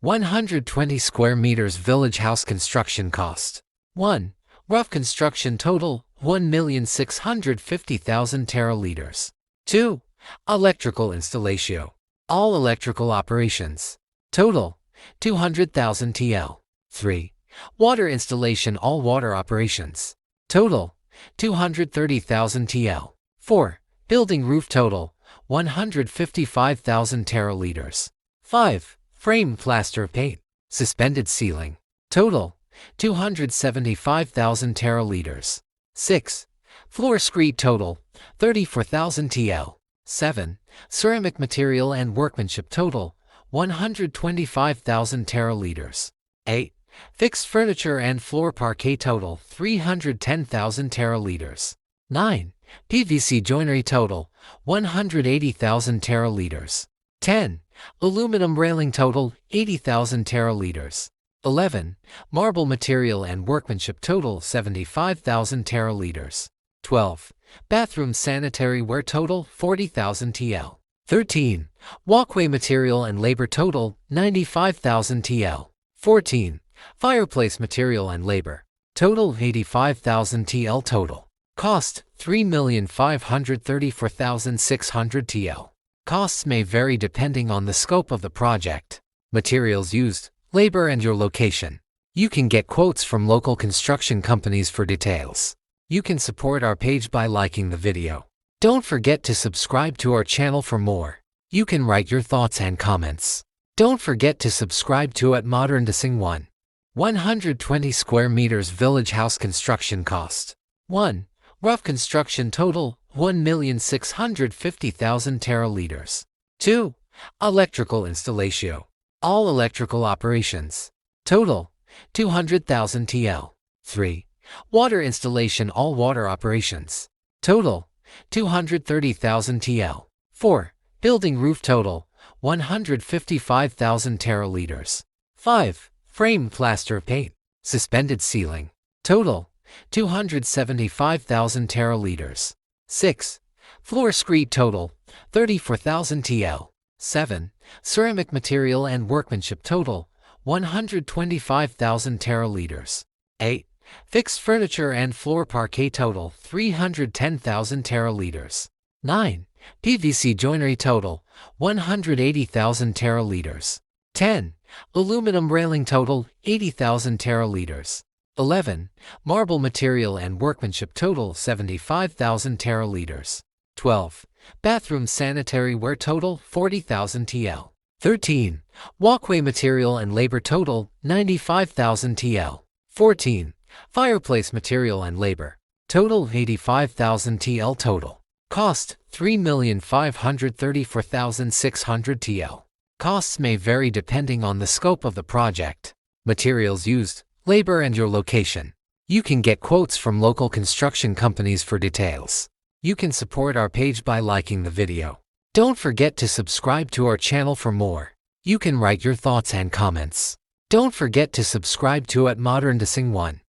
120 square meters village house construction cost. 1. Rough construction total 1,650,000 teraliters. 2. Electrical installation. All electrical operations. Total 200,000 TL. 3. Water installation. All water operations. Total 230,000 TL. 4. Building roof. Total 155,000 teraliters. 5. Frame plaster paint. Suspended ceiling. Total 275,000 teraliters. 6. Floor screed. Total 34,000 TL. 7. Ceramic material and workmanship. Total 125,000 teraliters. 8. Fixed furniture and floor parquet. Total 310,000 teraliters. 9. PVC joinery. Total 180,000 teraliters. 10. Aluminum railing. Total 80,000 teraliters. 11. Marble material and workmanship. Total 75,000 teraliters. 12. Bathroom sanitary ware. Total 40,000 TL. 13. Walkway material and labor. Total 95,000 TL. 14. Fireplace material and labor. Total 85,000 TL. Total cost 3,534,600 TL. Costs may vary depending on the scope of the project, materials used, labor, and your location. You can get quotes from local construction companies for details. You can support our page by liking the video. Don't forget to subscribe to our channel for more. You can write your thoughts and comments. Don't forget to subscribe to at Modern Desing 1. 120 square meters village house construction cost. 1. Rough construction total 1,650,000 teraliters. 2. Electrical installation. All electrical operations. Total 200,000 TL. 3. Water installation. All water operations. Total 230,000 TL. 4. Building roof. Total 155,000 teraliters. 5. Frame plaster paint. Suspended ceiling. Total 275,000 teraliters. 6. Floor screed. Total 34,000 TL. 7. Ceramic material and workmanship. Total 125,000 teraliters. 8. Fixed furniture and floor parquet. Total 310,000 teraliters. 9. PVC joinery. Total 180,000 teraliters. 10. Aluminum railing. Total 80,000 teraliters. 11. Marble material and workmanship. Total 75,000 teraliters. 12. Bathroom sanitary ware. Total 40,000 TL. 13. Walkway material and labor. Total 95,000 TL. 14. Fireplace material and labor. Total 85,000 TL. Total cost 3,534,600 TL. Costs may vary depending on the scope of the project, materials used, labor, and your location. You can get quotes from local construction companies for details. You can support our page by liking the video. Don't forget to subscribe to our channel for more. You can write your thoughts and comments. Don't forget to subscribe to at Modern Desing 1.